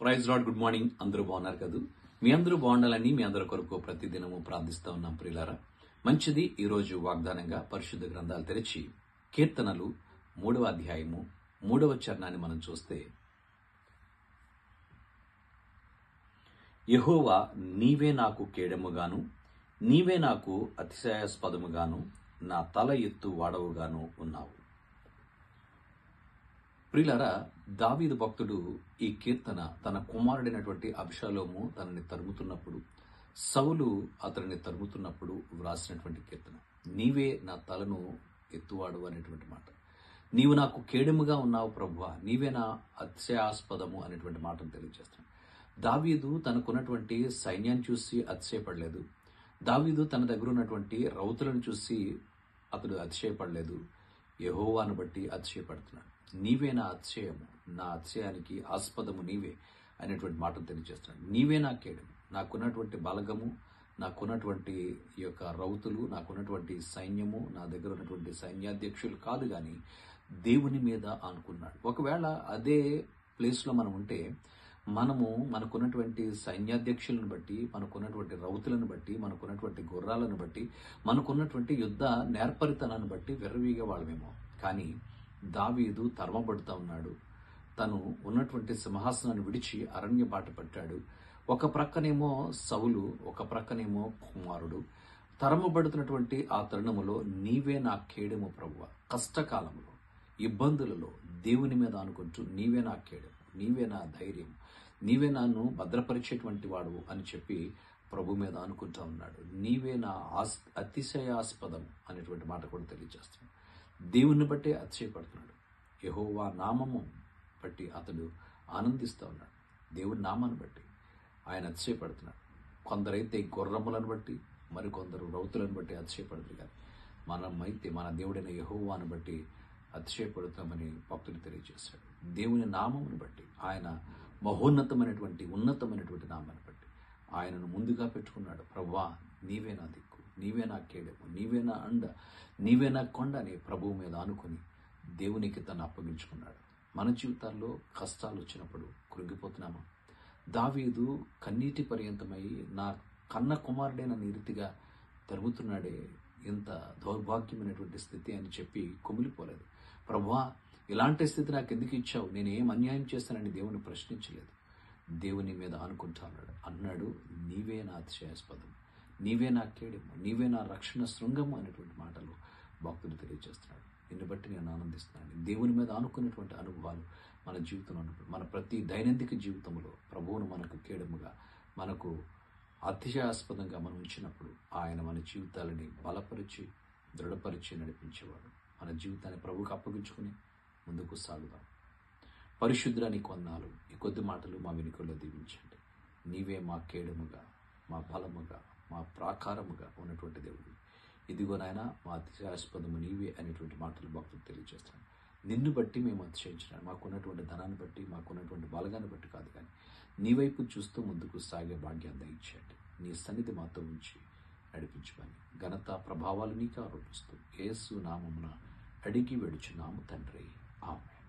Praise lord. Good morning. అందరూ బాగున్నారు కదూ? మీ అందరూ బాగుండాలని మీ అందరి కొరకు ప్రతిదినము ప్రార్థిస్తూ ఉన్నాం ప్రియులారా. మంచిది. ఈరోజు వాగ్దానంగా పరిశుద్ధ గ్రంథాలు తెరిచి కీర్తనలు 3వ అధ్యాయము 3వ చరణాన్ని మనం చూస్తే, యెహోవా నీవే నాకు కేడెముగాను, నీవే నాకు అతిశయాస్పదముగాను, నా తల ఎత్తు వాడవుగాను ఉన్నావు. ప్రియులారా, దావీదు భక్తుడు ఈ కీర్తన తన కుమారుడైనటువంటి అబ్షాలోము తనని తరుముతున్నప్పుడు, సౌలు అతనిని తరుముతున్నప్పుడు వ్రాసినటువంటి కీర్తన. నీవే నా తలను ఎత్తువాడు అనేటువంటి మాట. నీవు నాకు కేడెముగా ఉన్నావు ప్రభువా, నీవే నా అతిశయాస్పదము అనేటువంటి మాటను తెలియజేస్తాను. దావీదు తనకున్నటువంటి సైన్యాన్ని చూసి అతిశయపడలేదు. దావీదు తన దగ్గర ఉన్నటువంటి రౌతులను చూసి అతడు అతిశయపడలేదు. యెహోవాను బట్టి అతిశయపడుతున్నాడు. నీవే నా అతిశయము, నా అతిశయానికి ఆస్పదము నీవే అనేటువంటి మాటను తెలియజేస్తున్నాడు. నీవే నా కేడము, నాకున్నటువంటి బలగము, నాకున్నటువంటి ఈ యొక్క రౌతులు, నాకున్నటువంటి సైన్యము, నా దగ్గర ఉన్నటువంటి సైన్యాధ్యక్షులు కాదు, కానీ దేవుని మీద అనుకున్నాడు. ఒకవేళ అదే ప్లేస్లో మనం ఉంటే, మనకున్నటువంటి సైన్యాధ్యక్షులను బట్టి, మనకున్నటువంటి రౌతులను బట్టి, మనకున్నటువంటి గుర్రాలను బట్టి, మనకున్నటువంటి యుద్ధ నేర్పరితనాన్ని బట్టి విర్రవీగే వాళ్ళమేమో. కానీ దావీదు తరమబడుతూ ఉన్నాడు. తను ఉన్నటువంటి సింహాసనాన్ని విడిచి అరణ్య బాట పట్టాడు. ఒక ప్రక్కనేమో సౌలు, ఒక ప్రక్కనేమో కుమారుడు. తరమబడుతున్నటువంటి ఆ తరుణములో నీవే నా కేడెము ప్రభువా. కష్టకాలంలో, ఇబ్బందులలో దేవుని మీద అనుకుంటూ నీవే నా కేడెము, నీవే నా ధైర్యం, నీవే నన్ను భద్రపరిచేటువంటి వాడు అని చెప్పి ప్రభు మీద అనుకుంటా ఉన్నాడు. నీవే నా అతిశయాస్పదం అనేటువంటి మాట కూడా తెలియజేస్తున్నాడు. దేవుని బట్టే అతిశయపడుతున్నాడు. యెహోవా నామము బట్టి అతడు ఆనందిస్తూ ఉన్నాడు. దేవుని నామాన్ని బట్టి ఆయన అతిశయపడుతున్నాడు. కొందరైతే గుర్రములను బట్టి, మరికొందరు రౌతులను బట్టి అతిశయపడుతున్నారు. మనమైతే మన దేవుడైన యెహోవాను బట్టి అతిశయపడుతామని భక్తుడు తెలియజేశాడు. దేవుని నామమును బట్టి, ఆయన ఉన్నతమైనటువంటి నామాన్ని బట్టి ఆయనను ముందుగా పెట్టుకున్నాడు. ప్రభువా నీవే నా దిక్కు, నీవే నా కేడెము, నీవే నా అండ, నీవే నా కొండ అని ప్రభువు మీద అనుకుని దేవునికి తను అప్పగించుకున్నాడు. మన జీవితాల్లో కష్టాలు వచ్చినప్పుడు కృంగిపోతున్నామా? దావీదు కన్నీటి పర్యంతమై నా కన్న కుమారుడైన రీతిగా తరుగుతున్నాడే, ఇంత దౌర్భాగ్యమైనటువంటి స్థితి అని చెప్పి కుమిలిపోలేదు. ప్రభువా ఇలాంటి స్థితి నాకు ఎందుకు ఇచ్చావు, నేను ఏం అన్యాయం చేశానని దేవుని ప్రశ్నించలేదు. దేవుని మీద అనుకుంటా అన్నాడు నీవే నా అతిశయాస్పదం, నీవే నా కేడెము, నీవే నా రక్షణ శృంగము అనేటువంటి మాటలు భక్తులు తెలియజేస్తున్నాడు. దీన్ని బట్టి నేను ఆనందిస్తున్నాను. దేవుని మీద అనుకున్నటువంటి అనుభవాలు మన జీవితంలో ఉన్నప్పుడు, మన ప్రతి దైనందిక జీవితంలో ప్రభువును మనకు కేడముగా, మనకు అతిశయాస్పదంగా మనం ఉంచినప్పుడు ఆయన మన జీవితాలని బలపరిచి, దృఢపరిచి నడిపించేవాడు. మన జీవితాన్ని ప్రభువుకు అప్పగించుకుని ముందుకు సాగుదాం. పరిశుద్ధుడా నీకు వందనాలు. ఈ కొద్ది మాటలు మా వెనుకల్లో దీవించండి. నీవే మా కేడముగా, మా బలముగా, మా ప్రాకారముగా ఉన్నటువంటి దేవుడు. ఇదిగో నాయన, మా అతిశయాస్పదము నీవే అనేటువంటి మాటలు భక్తులు తెలియజేస్తాను. నిన్ను బట్టి మేము అతిశయించినాం. మాకున్నటువంటి ధనాన్ని బట్టి, మాకున్నటువంటి బలగాన్ని బట్టి కాదు, కానీ నీ వైపు చూస్తూ ముందుకు సాగే భాగ్యాన్ని దయచేయండి. నీ సన్నిధి మాతో ఉంచి నడిపించమని ఘనత ప్రభావాలు నీకు ఆరోపిస్తూ యేసు నామమున అడిగి వేడుచున్నాము తండ్రి. ఆమేన్.